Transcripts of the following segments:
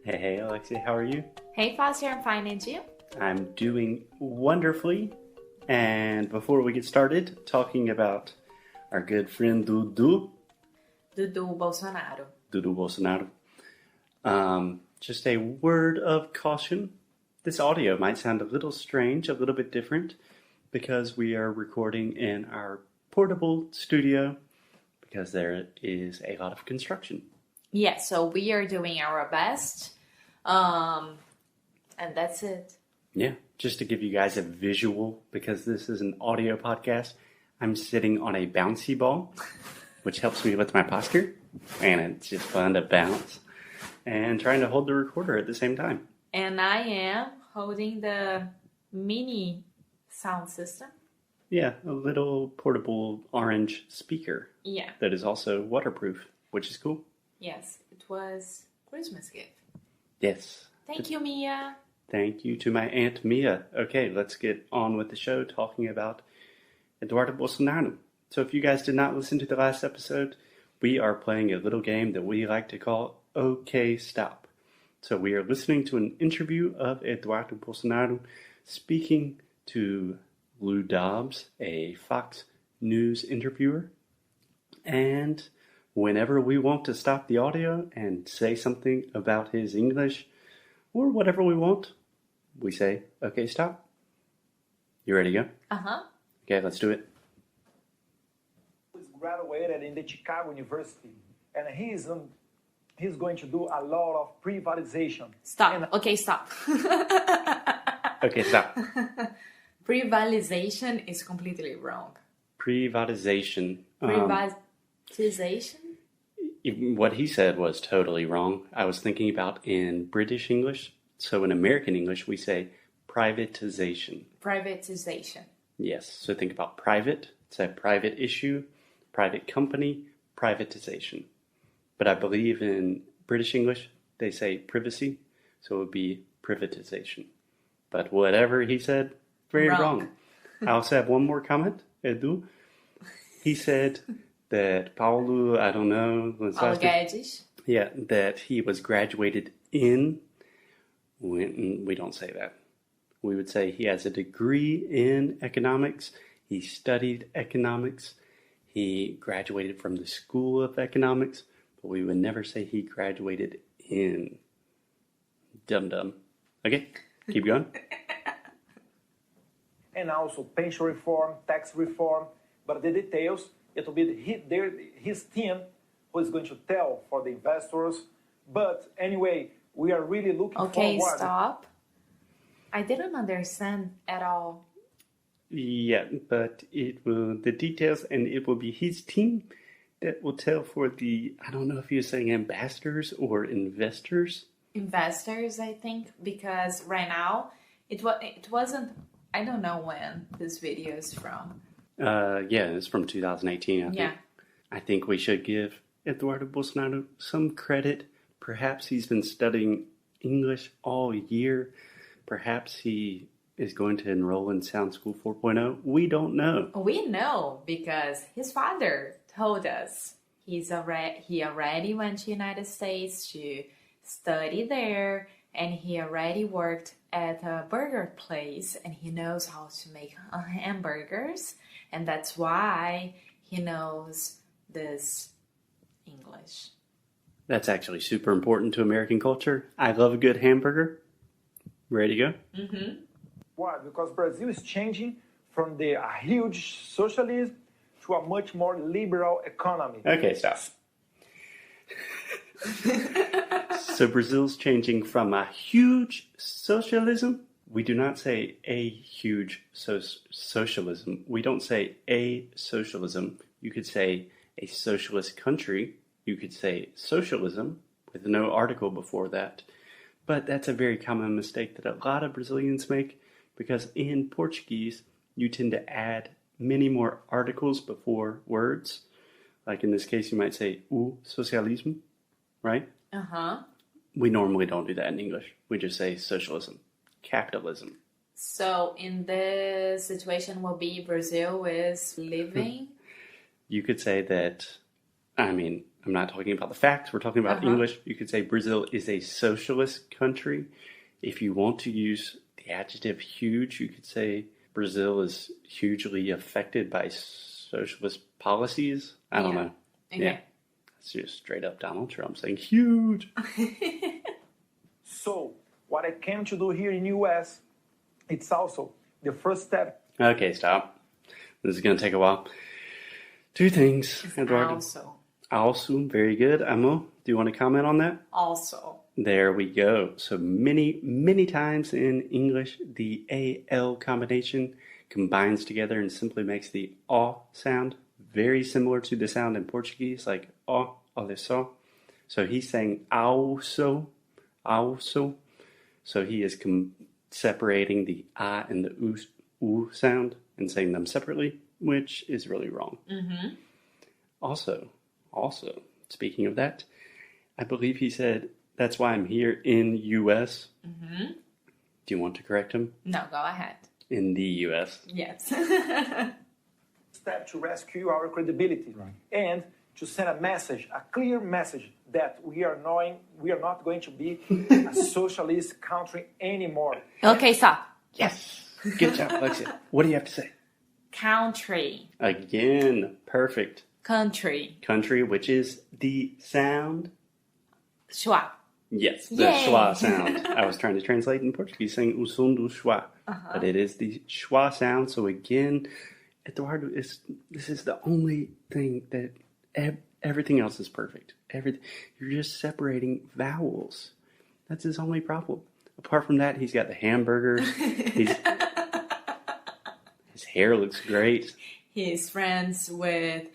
Hey, Alexia, how are you? Hey, Foster, I'm fine, and you? I'm doing wonderfully. And before we get started talking about our good friend Dudu Bolsonaro. Dudu Bolsonaro, just a word of caution. This audio might sound a little strange, a little bit different, because we are recording in our portable studio because there is a lot of construction. Yeah, so we are doing our best, and that's it. Yeah, just to give you guys a visual, because this is an audio podcast, I'm sitting on a bouncy ball, which helps me with my posture, and it's just fun to bounce, and trying to hold the recorder at the same time. And I am holding the mini sound system. Yeah, a little portable orange speaker. Yeah. That is also waterproof, which is cool. Yes, it was Christmas gift. Yes. Thank you, Mia. Thank you to my Aunt Mia. Okay, let's get on with the show talking about Eduardo Bolsonaro. So if you guys did not listen to the last episode, we are playing a little game that we like to call OK Stop. So we are listening to an interview of Eduardo Bolsonaro speaking to Lou Dobbs, a Fox News interviewer. And whenever we want to stop the audio and say something about his English or whatever we want, we say, okay, stop. You ready to go? Uh-huh. Okay, let's do it. He's graduated in the Chicago University, and he's going to do a lot of privatization. Stop. Okay, stop. Okay, stop. Privatization is completely wrong. Privatization. Privatization? What he said was totally wrong. I was thinking about in British English. So in American English, we say privatization. Privatization. Yes. So think about private. It's a private issue, private company, privatization. But I believe in British English, they say privacy. So it would be privatization. But whatever he said, very wrong. I also have one more comment, Edu. He said that Paulo, I don't know. Guedes. Yeah, that he was graduated in. We don't say that. We would say he has a degree in economics. He studied economics. He graduated from the School of Economics. But we would never say he graduated in. Dum-dum. Okay, keep going. And also pension reform, tax reform, but the details, it will be his team who is going to tell for the investors. But anyway, we are really looking forward. Okay, stop. I didn't understand at all. Yeah, but it will, the details, and it will be his team that will tell for the, I don't know if you're saying ambassadors or investors. Investors, I think, because right now, it wasn't, I don't know when this video is from. Yeah, it's from 2018, I think. Yeah. I think we should give Eduardo Bolsonaro some credit. Perhaps he's been studying English all year. Perhaps he is going to enroll in Sound School 4.0. We don't know. We know because his father told us he already went to United States to study there, and he already worked at a burger place, and he knows how to make hamburgers, and that's why he knows this English. That's actually super important to American culture. I love a good hamburger. Ready to go? Mm-hmm. Why? Because Brazil is changing from a huge socialism to a much more liberal economy. Okay, stop. So Brazil's changing from a huge socialism. We do not say a huge socialism. We don't say a socialism. You could say a socialist country. You could say socialism with no article before that. But that's a very common mistake that a lot of Brazilians make, because in Portuguese, you tend to add many more articles before words. Like in this case, you might say o socialismo, right? Uh-huh. We normally don't do that in English. We just say socialism, capitalism. So in this situation will be Brazil is living? You could say that, I mean, I'm not talking about the facts. We're talking about English. You could say Brazil is a socialist country. If you want to use the adjective huge, you could say Brazil is hugely affected by socialist policies. I don't know. Okay. Yeah. It's just straight up Donald Trump saying huge. So, what I came to do here in US, it's also the first step. Okay, stop. This is going to take a while. Two things, Eduardo. Also, very good. Amo, do you want to comment on that? Also. There we go. So many times in English, the AL combination combines together and simply makes the O sound, very similar to the sound in Portuguese, like O, olha só. So he's saying also. So he is separating the A and the U sound and saying them separately, which is really wrong. Mm-hmm. Also, speaking of that, I believe he said, that's why I'm here in U.S. Mm-hmm. Do you want to correct him? No, go ahead. In the U.S. Yes. Step to rescue our credibility and to send a message, a clear message that we are not going to be a socialist country anymore. Okay, stop. Yes. Good job, Alexia. What do you have to say? Country. Again, perfect. Country. Country, which is the sound. Schwa. Yes, the schwa sound. I was trying to translate in Portuguese, saying o som do schwa. But it is the schwa sound. So again, Eduardo, this is the only thing that everything else is perfect. You're just separating vowels. That's his only problem. Apart from that, he's got the hamburgers. His hair looks great. He's friends with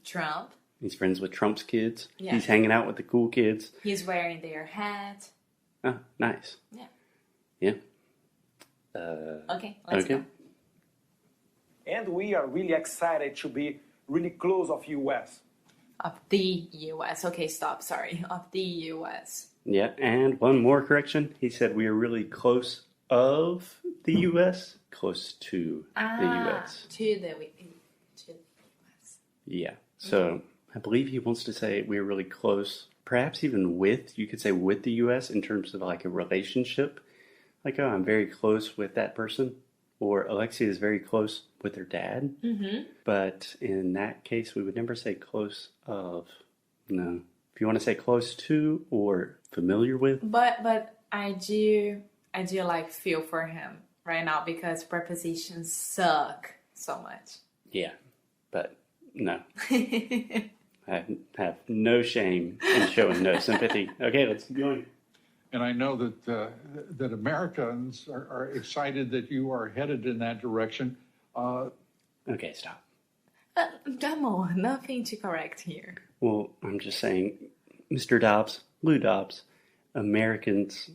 Trump. He's friends with Trump's kids. Yeah. He's hanging out with the cool kids. He's wearing their hat. Oh, nice. Yeah. Yeah. Okay, let's go. And we are really excited to be really close of US. Of the U.S. Okay, stop. Sorry. Of the U.S. Yeah, and one more correction. He said we are really close of the U.S., close to the U.S. To the U.S. Yeah. So I believe he wants to say we're really close, perhaps even with, you could say with the U.S. in terms of like a relationship. Like, oh, I'm very close with that person. Or Alexia is very close with her dad. Mm-hmm. But in that case, we would never say close of. No. If you want to say close to or familiar with. But I do like feel for him right now because prepositions suck so much. Yeah. But no. I have no shame in showing no sympathy. Okay, let's keep going. And I know that Americans are excited that you are headed in that direction. Okay, stop. Come on, nothing to correct here. Well, I'm just saying, Mr. Dobbs, Lou Dobbs, Americans...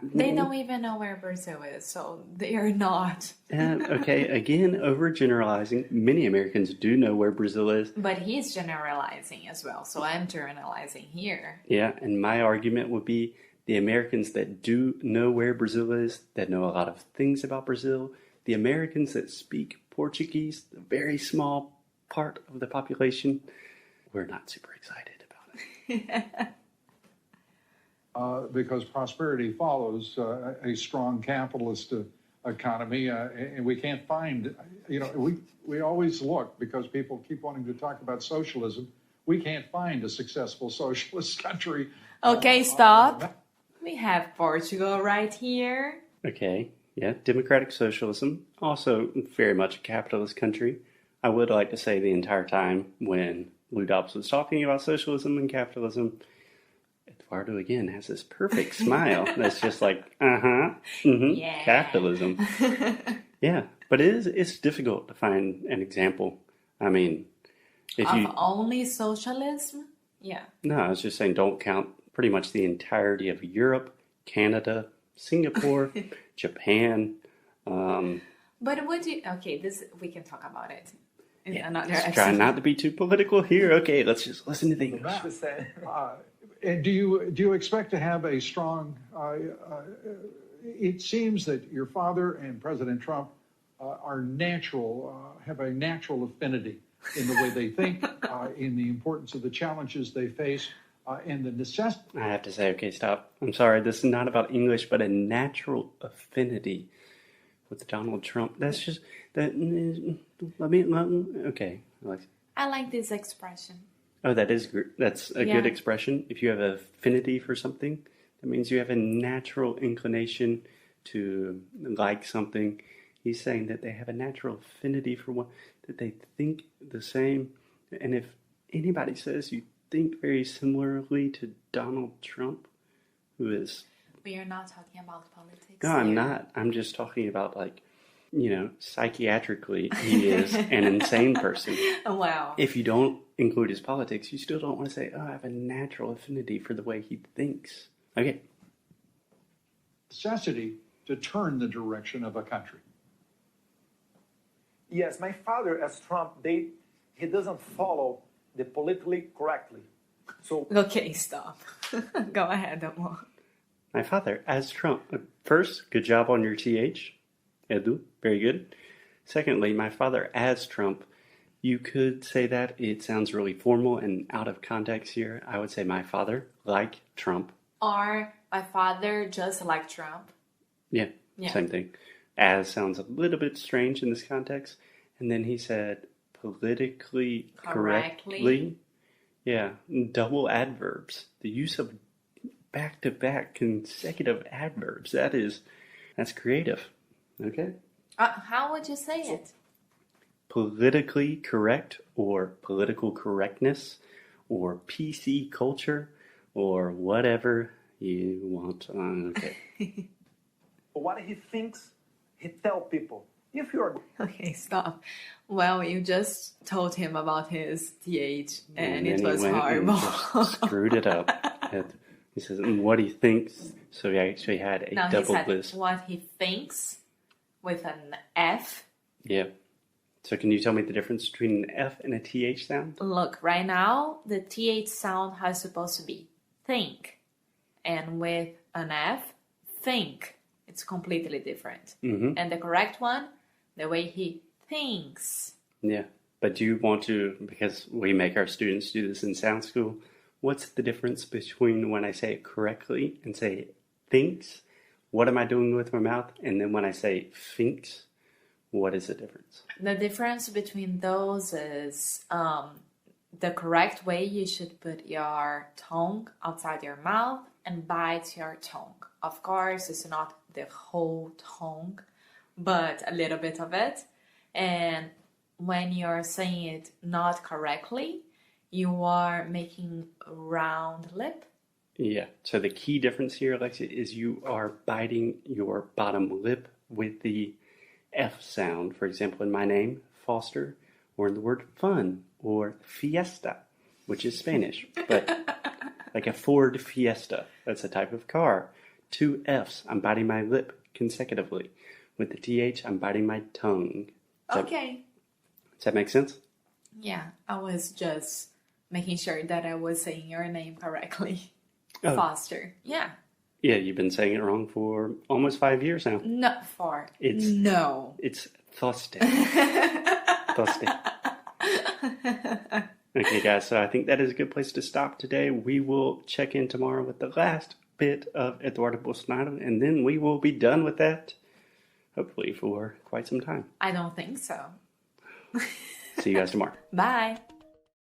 they don't even know where Brazil is, so they are not. Okay, again, overgeneralizing. Many Americans do know where Brazil is. But he's generalizing as well, so I'm generalizing here. Yeah, and my argument would be the Americans that do know where Brazil is, that know a lot of things about Brazil, the Americans that speak Portuguese, the very small part of the population, we're not super excited about it. Because prosperity follows a strong capitalist economy, and we can't find, we always look, because people keep wanting to talk about socialism, we can't find a successful socialist country. Okay, stop. We have Portugal right here. Okay, yeah, democratic socialism, also very much a capitalist country. I would like to say the entire time when Lou Dobbs was talking about socialism and capitalism, Eduardo again has this perfect smile that's just like, Yeah. Capitalism. Yeah, but it's difficult to find an example. I mean, Only socialism? Yeah. No, I was just saying don't count pretty much the entirety of Europe, Canada, Singapore, Japan. But would you... Okay, we can talk about it in another Let's episode. try not to be too political here. Okay, let's just listen to the English. And do you expect to have a strong? It seems that your father and President Trump have a natural affinity. in the way they think, in the importance of the challenges they face, and the necessity. I have to say, okay, stop. I'm sorry, this is not about English, but a natural affinity with Donald Trump. That's just, okay. I like this expression. Oh, that's a good expression. If you have an affinity for something, that means you have a natural inclination to like something. He's saying that they have a natural affinity for one, that they think the same. And if anybody says you think very similarly to Donald Trump, who is... We are not talking about politics. No, I'm not. I'm just talking about, like, psychiatrically, he is an insane person. Wow. If you don't include his politics, you still don't want to say, I have a natural affinity for the way he thinks. Okay. Necessity to turn the direction of a country. Yes, my father, as Trump, he doesn't follow the politically correctly. So okay, stop. Go ahead, Amor. My father, as Trump. First, good job on your TH. Edu, very good. Secondly, my father, as Trump. You could say that. It sounds really formal and out of context here. I would say my father, like Trump. Or my father, just like Trump. Yeah, same thing. As sounds a little bit strange in this context. And then he said politically correctly. Yeah, double adverbs. The use of back-to-back consecutive adverbs. That's creative. Okay? How would you say it? Politically correct, or political correctness, or PC culture, or whatever you want. Okay. what he thinks, he tell people. If you're... Okay, stop. Well, you just told him about his TH, and it was horrible. Screwed it up. He says, what he thinks. So he actually had a double list. What he thinks with an F. Yeah. So can you tell me the difference between an F and a TH sound? Look, right now, the TH sound how it's supposed to be. Think. And with an F, think. It's completely different. Mm-hmm. And the correct one, the way he thinks. Yeah. But do you want to, because we make our students do this in sound school, what's the difference between when I say it correctly and say thinks? What am I doing with my mouth? And then when I say thinks, what is the difference? The difference between those is the correct way you should put your tongue outside your mouth and bite your tongue. Of course, it's not the whole tongue, but a little bit of it. And when you're saying it not correctly, you are making a round lip. Yeah. So the key difference here, Alexia, is you are biting your bottom lip with the F sound. For example, in my name, Foster, or in the word fun, or fiesta, which is Spanish. But like a Ford Fiesta, that's a type of car. 2 Fs, I'm biting my lip consecutively. With the TH, I'm biting my tongue. Okay. Does that make sense? Yeah, I was just making sure that I was saying your name correctly. Oh. Foster. Yeah. Yeah, you've been saying it wrong for almost 5 years now. Not for. No. It's Foster. Foster. Okay, guys, so I think that is a good place to stop today. We will check in tomorrow with the last bit of Eduardo Bolsonaro, and then we will be done with that, hopefully for quite some time. I don't think so. See you guys tomorrow. Bye.